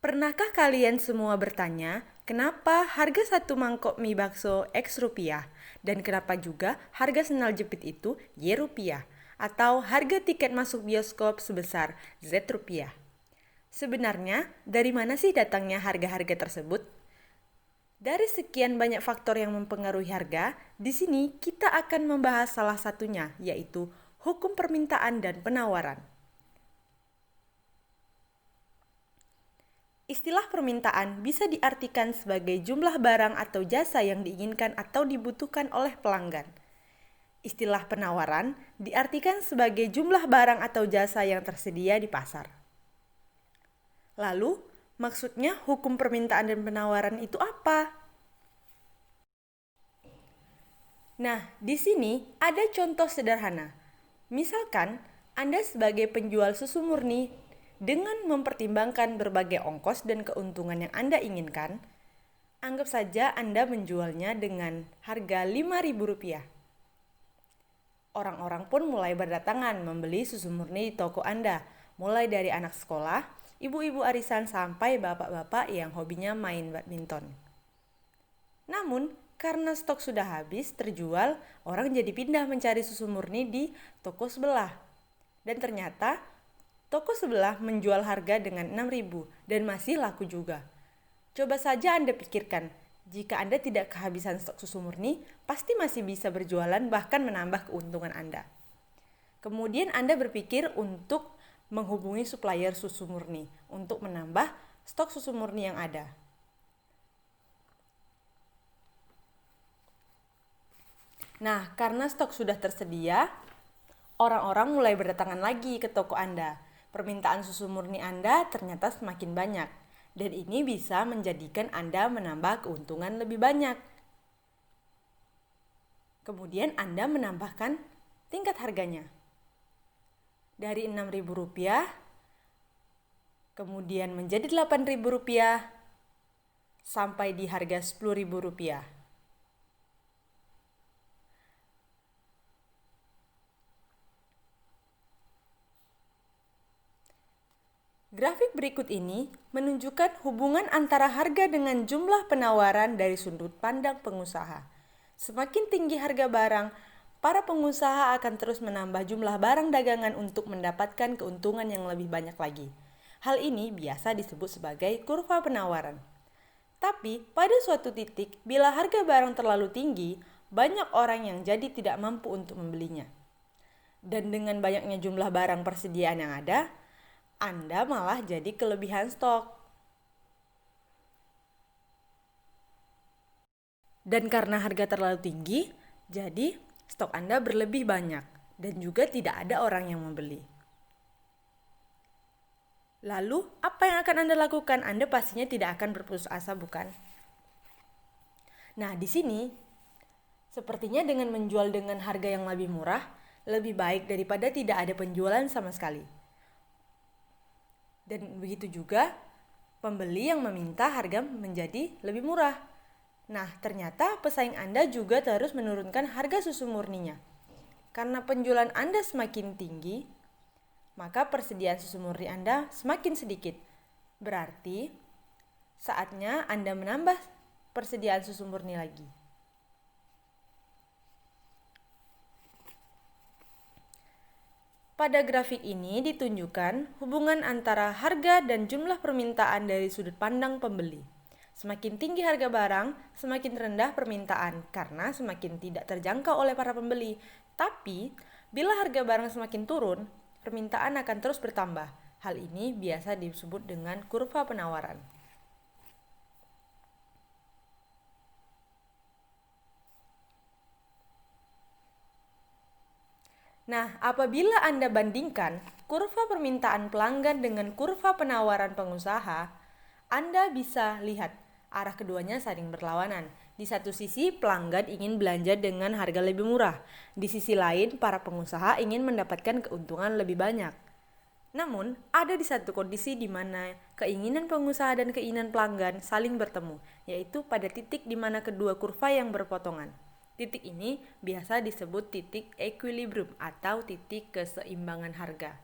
Pernahkah kalian semua bertanya, kenapa harga satu mangkok mie bakso X rupiah dan kenapa juga harga sendal jepit itu Y rupiah atau harga tiket masuk bioskop sebesar Z rupiah? Sebenarnya, dari mana sih datangnya harga-harga tersebut? Dari sekian banyak faktor yang mempengaruhi harga, di sini kita akan membahas salah satunya, yaitu hukum permintaan dan penawaran. Istilah permintaan bisa diartikan sebagai jumlah barang atau jasa yang diinginkan atau dibutuhkan oleh pelanggan. Istilah penawaran diartikan sebagai jumlah barang atau jasa yang tersedia di pasar. Lalu, maksudnya hukum permintaan dan penawaran itu apa? Nah, di sini ada contoh sederhana. Misalkan, Anda sebagai penjual susu murni dengan mempertimbangkan berbagai ongkos dan keuntungan yang Anda inginkan, anggap saja Anda menjualnya dengan harga Rp5.000. Orang-orang pun mulai berdatangan membeli susu murni di toko Anda, mulai dari anak sekolah, ibu-ibu arisan sampai bapak-bapak yang hobinya main badminton. Namun, karena stok sudah habis terjual, orang jadi pindah mencari susu murni di toko sebelah. Dan ternyata, toko sebelah menjual harga dengan 6.000 dan masih laku juga. Coba saja Anda pikirkan, jika Anda tidak kehabisan stok susu murni, pasti masih bisa berjualan bahkan menambah keuntungan Anda. Kemudian Anda berpikir untuk menghubungi supplier susu murni untuk menambah stok susu murni yang ada. Nah, karena stok sudah tersedia, orang-orang mulai berdatangan lagi ke toko Anda. Permintaan susu murni Anda ternyata semakin banyak, dan ini bisa menjadikan Anda menambah keuntungan lebih banyak. Kemudian Anda menambahkan tingkat harganya. Dari Rp6.000, kemudian menjadi Rp8.000, sampai di harga Rp10.000. Grafik berikut ini menunjukkan hubungan antara harga dengan jumlah penawaran dari sudut pandang pengusaha. Semakin tinggi harga barang, para pengusaha akan terus menambah jumlah barang dagangan untuk mendapatkan keuntungan yang lebih banyak lagi. Hal ini biasa disebut sebagai kurva penawaran. Tapi, pada suatu titik, bila harga barang terlalu tinggi, banyak orang yang jadi tidak mampu untuk membelinya. Dan dengan banyaknya jumlah barang persediaan yang ada, Anda malah jadi kelebihan stok. Dan karena harga terlalu tinggi, jadi stok Anda berlebih banyak dan juga tidak ada orang yang membeli. Lalu, apa yang akan Anda lakukan? Anda pastinya tidak akan berputus asa, bukan? Nah, di sini sepertinya dengan menjual dengan harga yang lebih murah, lebih baik daripada tidak ada penjualan sama sekali. Dan begitu juga pembeli yang meminta harga menjadi lebih murah. Nah, ternyata pesaing Anda juga terus menurunkan harga susu murninya. Karena penjualan Anda semakin tinggi, maka persediaan susu murni Anda semakin sedikit. Berarti saatnya Anda menambah persediaan susu murni lagi. Pada grafik ini ditunjukkan hubungan antara harga dan jumlah permintaan dari sudut pandang pembeli. Semakin tinggi harga barang, semakin rendah permintaan karena semakin tidak terjangkau oleh para pembeli. Tapi, bila harga barang semakin turun, permintaan akan terus bertambah. Hal ini biasa disebut dengan kurva penawaran. Nah, apabila Anda bandingkan kurva permintaan pelanggan dengan kurva penawaran pengusaha, Anda bisa lihat arah keduanya saling berlawanan. Di satu sisi, pelanggan ingin belanja dengan harga lebih murah. Di sisi lain, para pengusaha ingin mendapatkan keuntungan lebih banyak. Namun, ada di satu kondisi di mana keinginan pengusaha dan keinginan pelanggan saling bertemu, yaitu pada titik di mana kedua kurva yang berpotongan. Titik ini biasa disebut titik equilibrium atau titik keseimbangan harga.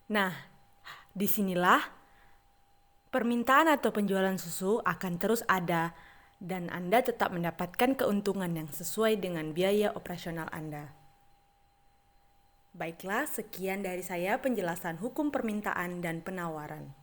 Nah, disinilah permintaan atau penjualan susu akan terus ada dan Anda tetap mendapatkan keuntungan yang sesuai dengan biaya operasional Anda. Baiklah, sekian dari saya penjelasan hukum permintaan dan penawaran.